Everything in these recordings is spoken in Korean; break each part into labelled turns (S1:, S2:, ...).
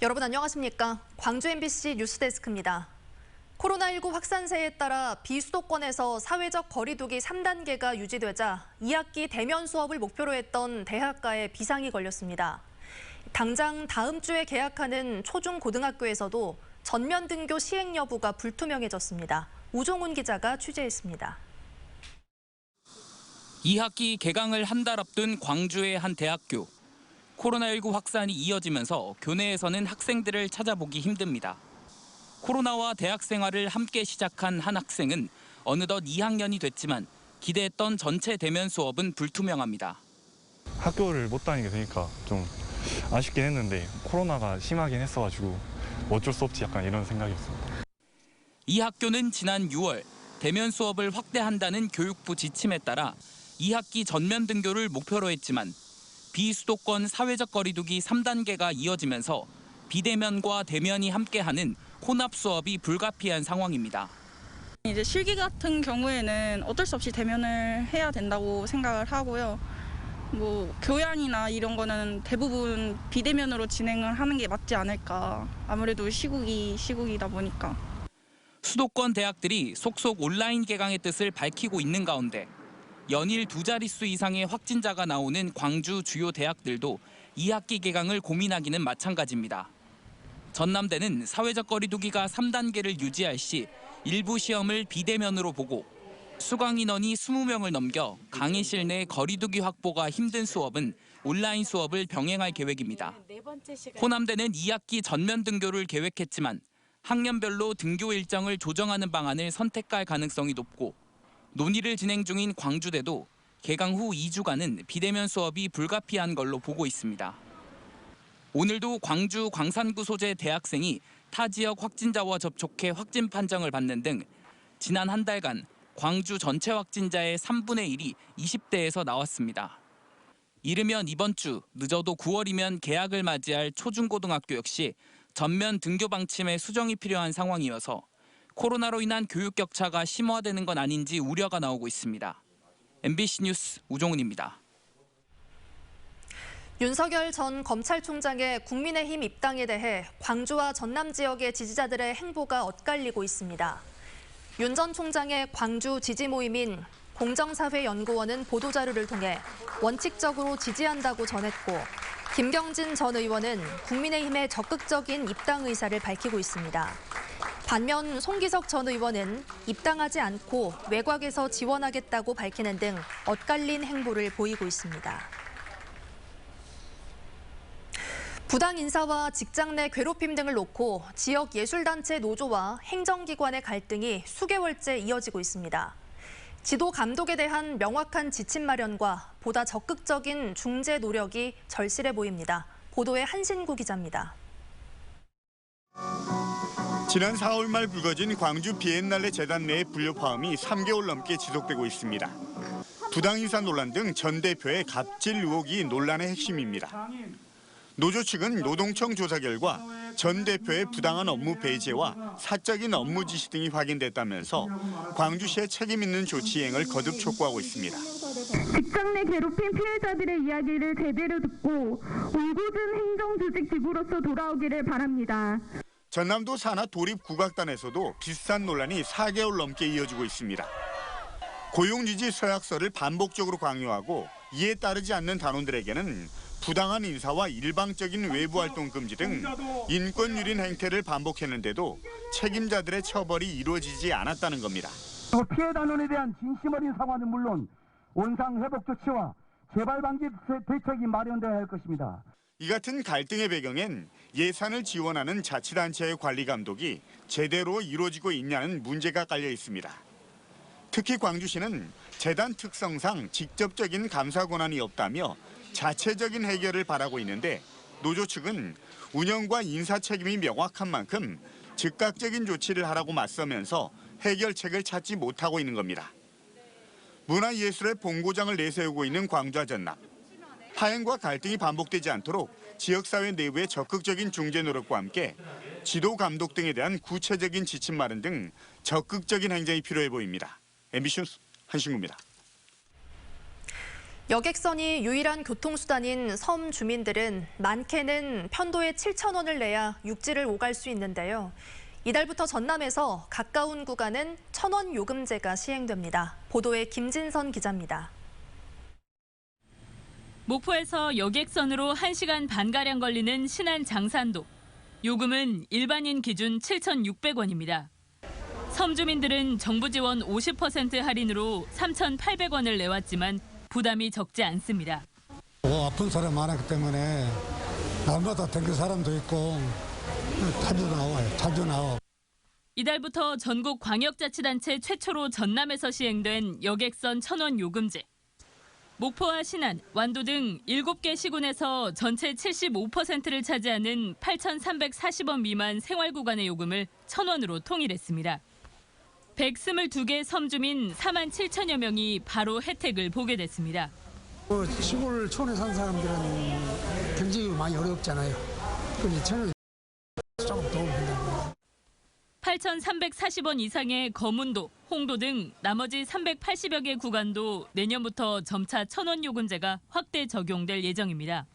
S1: 여러분 안녕하십니까? 광주 MBC 뉴스데스크입니다. 코로나19 확산세에 따라 비수도권에서 사회적 거리두기 3단계가 유지되자 2학기 대면 수업을 목표로 했던 대학가에 비상이 걸렸습니다. 당장 다음 주에 개학하는 초중고등학교에서도 전면 등교 시행 여부가 불투명해졌습니다. 우종훈 기자가 취재했습니다.
S2: 2학기 개강을 한 달 앞둔 광주의 한 대학교. 코로나19 확산이 이어지면서 교내에서는 학생들을 찾아보기 힘듭니다. 코로나와 대학 생활을 함께 시작한 한 학생은 어느덧 2학년이 됐지만 기대했던 전체 대면 수업은 불투명합니다.
S3: 학교를 못 다니게 되니까 좀 아쉽긴 했는데 코로나가 심하긴 했어가지고 어쩔 수 없지 약간 이런 생각이었습니다.
S2: 이 학교는 지난 6월 대면 수업을 확대한다는 교육부 지침에 따라 2학기 전면 등교를 목표로 했지만 비수도권 사회적 거리두기 3단계가 이어지면서 비대면과 대면이 함께하는 혼합 수업이 불가피한 상황입니다.
S4: 이제 실기 같은 경우에는 어쩔 수 없이 대면을 해야 된다고 생각을 하고요. 교양이나 이런 거는 대부분 비대면으로 진행을 하는 게 맞지 않을까. 아무래도 시국이다 보니까.
S2: 수도권 대학들이 속속 온라인 개강의 뜻을 밝히고 있는 가운데 연일 2자릿수 이상의 확진자가 나오는 광주 주요 대학들도 2학기 개강을 고민하기는 마찬가지입니다. 전남대는 사회적 거리두기가 3단계를 유지할 시 일부 시험을 비대면으로 보고 수강 인원이 20명을 넘겨 강의실 내 거리두기 확보가 힘든 수업은 온라인 수업을 병행할 계획입니다. 호남대는 2학기 전면 등교를 계획했지만 학년별로 등교 일정을 조정하는 방안을 선택할 가능성이 높고 논의를 진행 중인 광주대도 개강 후 2주간은 비대면 수업이 불가피한 걸로 보고 있습니다. 오늘도 광주 광산구 소재 대학생이 타 지역 확진자와 접촉해 확진 판정을 받는 등 지난 한 달간 광주 전체 확진자의 3분의 1이 20대에서 나왔습니다. 이르면 이번 주, 늦어도 9월이면 개학을 맞이할 초중고등학교 역시 전면 등교 방침에 수정이 필요한 상황이어서 코로나로 인한 교육 격차가 심화되는 건 아닌지 우려가 나오고 있습니다. MBC 뉴스 우종훈입니다.
S1: 윤석열 전 검찰총장의 국민의힘 입당에 대해 광주와 전남 지역의 지지자들의 행보가 엇갈리고 있습니다. 윤 전 총장의 광주 지지 모임인 공정사회연구원은 보도자료를 통해 원칙적으로 지지한다고 전했고 김경진 전 의원은 국민의힘의 적극적인 입당 의사를 밝히고 있습니다. 반면 송기석 전 의원은 입당하지 않고 외곽에서 지원하겠다고 밝히는 등 엇갈린 행보를 보이고 있습니다. 부당 인사와 직장 내 괴롭힘 등을 놓고 지역 예술단체 노조와 행정기관의 갈등이 수개월째 이어지고 있습니다. 지도 감독에 대한 명확한 지침 마련과 보다 적극적인 중재 노력이 절실해 보입니다. 보도에 한신구 기자입니다.
S5: 지난 4월 말 불거진 광주 비엔날레 재단 내 불협화음이 3개월 넘게 지속되고 있습니다. 부당인사 논란 등 전 대표의 갑질 의혹이 논란의 핵심입니다. 노조 측은 노동청 조사 결과 전 대표의 부당한 업무 배제와 사적인 업무 지시 등이 확인됐다면서 광주시의 책임 있는 조치 이행을 거듭 촉구하고 있습니다.
S6: 직장 내 괴롭힘 피해자들의 이야기를 제대로 듣고 올곧은 행정조직 기구로서 돌아오기를 바랍니다.
S5: 전남도 산하 도립국악단에서도 비슷한 논란이 4개월 넘게 이어지고 있습니다. 고용유지 서약서를 반복적으로 강요하고 이에 따르지 않는 단원들에게는 부당한 인사와 일방적인 외부 활동 금지 등 인권 유린 행태를 반복했는데도 책임자들의 처벌이 이루어지지 않았다는 겁니다.
S7: 피해 단원에 대한 진심 어린 사과는 물론 원상 회복 조치와 재발 방지 대책이 마련돼야 할 것입니다.
S5: 이 같은 갈등의 배경엔 예산을 지원하는 자치단체의 관리 감독이 제대로 이루어지고 있냐는 문제가 깔려 있습니다. 특히 광주시는 재단 특성상 직접적인 감사 권한이 없다며 자체적인 해결을 바라고 있는데 노조 측은 운영과 인사 책임이 명확한 만큼 즉각적인 조치를 하라고 맞서면서 해결책을 찾지 못하고 있는 겁니다. 문화예술의 본고장을 내세우고 있는 광주와 전남. 파행과 갈등이 반복되지 않도록 지역사회 내부의 적극적인 중재 노력과 함께 지도 감독 등에 대한 구체적인 지침 마련 등 적극적인 행정이 필요해 보입니다. MBC 뉴스 한신구입니다.
S1: 여객선이 유일한 교통수단인 섬 주민들은 많게는 편도에 7,000원을 내야 육지를 오갈 수 있는데요. 이달부터 전남에서 가까운 구간은 1,000원 요금제가 시행됩니다. 보도에 김진선 기자입니다.
S8: 목포에서 여객선으로 1시간 반가량 걸리는 신안 장산도. 요금은 일반인 기준 7,600원입니다. 섬 주민들은 정부 지원 50% 할인으로 3,800원을 내왔지만 부담이 적지 않습니다.
S9: 아픈 사람 많았기 때문에 날마다 댕길 사람도 있고 자주 나와요.
S8: 이달부터 전국 광역자치단체 최초로 전남에서 시행된 여객선 1,000원 요금제. 목포와 신안, 완도 등 7개 시군에서 전체 75%를 차지하는 8,340원 미만 생활구간의 요금을 1,000원으로 통일했습니다. 122개 섬 주민 4만 7천여 명이 바로 혜택을 보게 됐습니다.
S9: 시골 촌에 사는 사람들은 경제가 많이 어렵잖아요. 그래서 저는 조금 도움이 된다고.
S8: 8,340원 이상의 거문도, 홍도 등 나머지 380여 개 구간도 내년부터 점차 1,000원 요금제가 확대 적용될 예정입니다.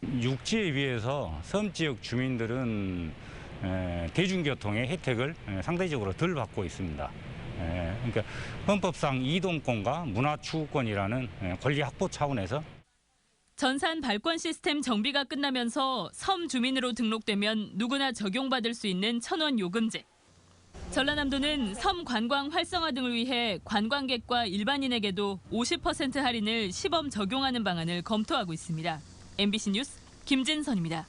S10: 육지에 비해서 섬 지역 주민들은 대중교통의 혜택을 상대적으로 덜 받고 있습니다. 그러니까 헌법상 이동권과 문화추구권이라는 권리 확보 차원에서
S8: 전산 발권 시스템 정비가 끝나면서 섬 주민으로 등록되면 누구나 적용받을 수 있는 1,000원 요금제. 전라남도는 섬 관광 활성화 등을 위해 관광객과 일반인에게도 50% 할인을 시범 적용하는 방안을 검토하고 있습니다. MBC 뉴스 김진선입니다.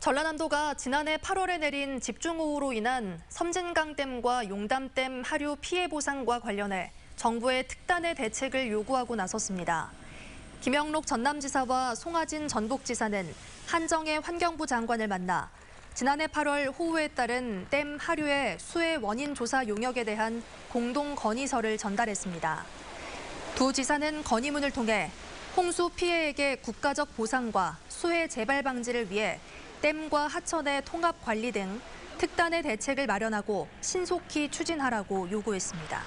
S1: 전라남도가 지난해 8월에 내린 집중호우로 인한 섬진강댐과 용담댐 하류 피해 보상과 관련해 정부에 특단의 대책을 요구하고 나섰습니다. 김영록 전남지사와 송하진 전북지사는 한정혜 환경부 장관을 만나 지난해 8월 호우에 따른 댐 하류의 수해 원인 조사 용역에 대한 공동 건의서를 전달했습니다. 두 지사는 건의문을 통해 홍수 피해액의 국가적 보상과 수해 재발 방지를 위해 댐과 하천의 통합 관리 등 특단의 대책을 마련하고 신속히 추진하라고 요구했습니다.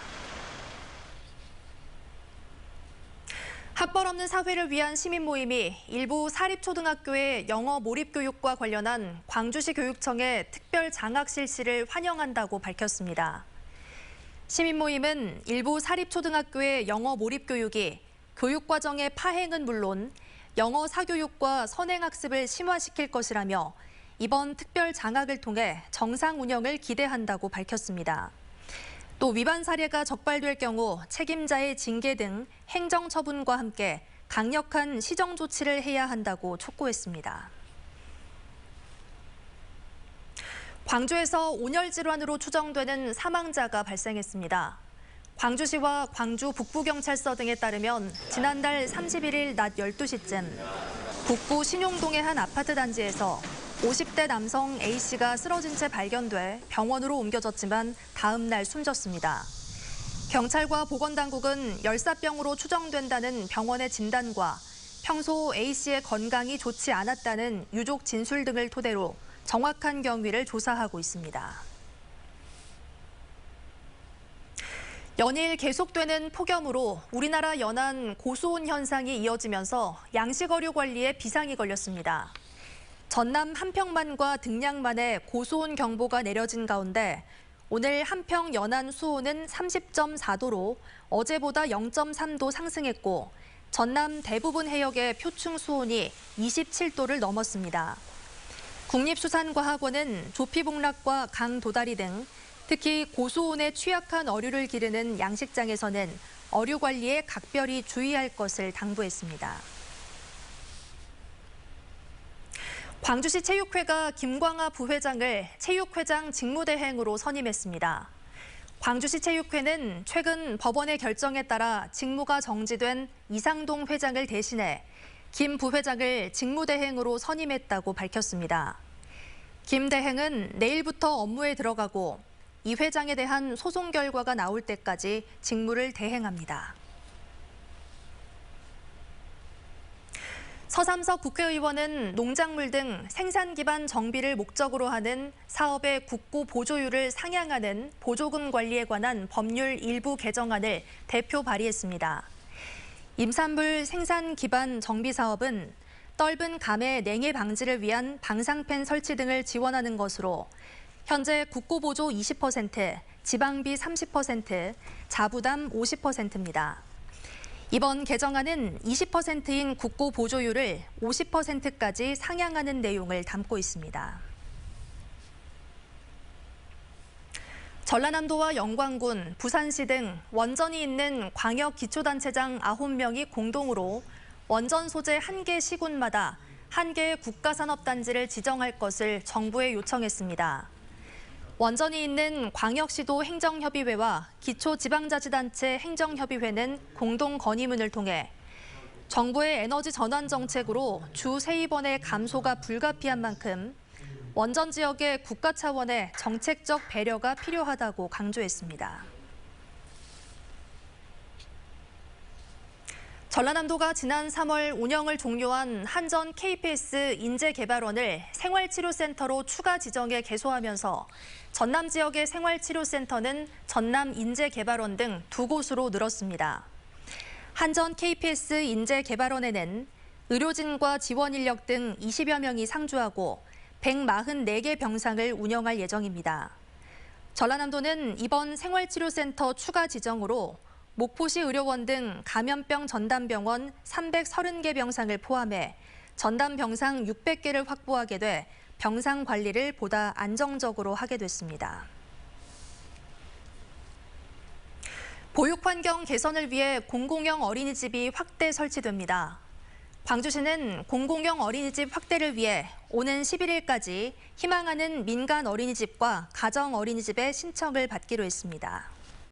S1: 학벌 없는 사회를 위한 시민 모임이 일부 사립초등학교의 영어 몰입 교육과 관련한 광주시 교육청의 특별 장학 실시를 환영한다고 밝혔습니다. 시민 모임은 일부 사립초등학교의 영어 몰입 교육이 교육과정의 파행은 물론 영어 사교육과 선행학습을 심화시킬 것이라며 이번 특별 장학을 통해 정상 운영을 기대한다고 밝혔습니다. 또 위반 사례가 적발될 경우 책임자의 징계 등 행정처분과 함께 강력한 시정 조치를 해야 한다고 촉구했습니다. 광주에서 온열 질환으로 추정되는 사망자가 발생했습니다. 광주시와 광주 북부경찰서 등에 따르면 지난달 31일 낮 12시쯤 북부 신용동의 한 아파트 단지에서 50대 남성 A씨가 쓰러진 채 발견돼 병원으로 옮겨졌지만 다음 날 숨졌습니다. 경찰과 보건당국은 열사병으로 추정된다는 병원의 진단과 평소 A씨의 건강이 좋지 않았다는 유족 진술 등을 토대로 정확한 경위를 조사하고 있습니다. 연일 계속되는 폭염으로 우리나라 연안 고수온 현상이 이어지면서 양식어류 관리에 비상이 걸렸습니다. 전남 한평만과 등량만에 고수온 경보가 내려진 가운데 오늘 한평 연안 수온은 30.4도로 어제보다 0.3도 상승했고 전남 대부분 해역의 표층 수온이 27도를 넘었습니다. 국립수산과학원은 조피복락과 강 도다리 등 특히 고수온에 취약한 어류를 기르는 양식장에서는 어류 관리에 각별히 주의할 것을 당부했습니다. 광주시 체육회가 김광하 부회장을 체육회장 직무대행으로 선임했습니다. 광주시 체육회는 최근 법원의 결정에 따라 직무가 정지된 이상동 회장을 대신해 김 부회장을 직무대행으로 선임했다고 밝혔습니다. 김 대행은 내일부터 업무에 들어가고 이 회장에 대한 소송 결과가 나올 때까지 직무를 대행합니다. 서삼석 국회의원은 농작물 등 생산 기반 정비를 목적으로 하는 사업의 국고 보조율을 상향하는 보조금 관리에 관한 법률 일부 개정안을 대표 발의했습니다. 임산물 생산 기반 정비 사업은 떫은 감의 냉해 방지를 위한 방사팬 설치 등을 지원하는 것으로 현재 국고보조 20%, 지방비 30%, 자부담 50%입니다. 이번 개정안은 20%인 국고보조율을 50%까지 상향하는 내용을 담고 있습니다. 전라남도와 영광군, 부산시 등 원전이 있는 광역기초단체장 9명이 공동으로 원전 소재 1개 시군마다 1개의 국가산업단지를 지정할 것을 정부에 요청했습니다. 원전이 있는 광역시도 행정협의회와 기초지방자치단체 행정협의회는 공동 건의문을 통해 정부의 에너지 전환 정책으로 주 세입원의 감소가 불가피한 만큼 원전 지역의 국가 차원의 정책적 배려가 필요하다고 강조했습니다. 전라남도가 지난 3월 운영을 종료한 한전 KPS 인재개발원을 생활치료센터로 추가 지정해 개소하면서 전남 지역의 생활치료센터는 전남인재개발원 등 2곳으로 늘었습니다. 한전 KPS 인재개발원에는 의료진과 지원 인력 등 20여 명이 상주하고 144개 병상을 운영할 예정입니다. 전라남도는 이번 생활치료센터 추가 지정으로 목포시 의료원 등 감염병 전담병원 330개 병상을 포함해 전담병상 600개를 확보하게 돼 병상 관리를 보다 안정적으로 하게 됐습니다. 보육환경 개선을 위해 공공형 어린이집이 확대 설치됩니다. 광주시는 공공형 어린이집 확대를 위해 오는 11일까지 희망하는 민간 어린이집과 가정 어린이집의 신청을 받기로 했습니다.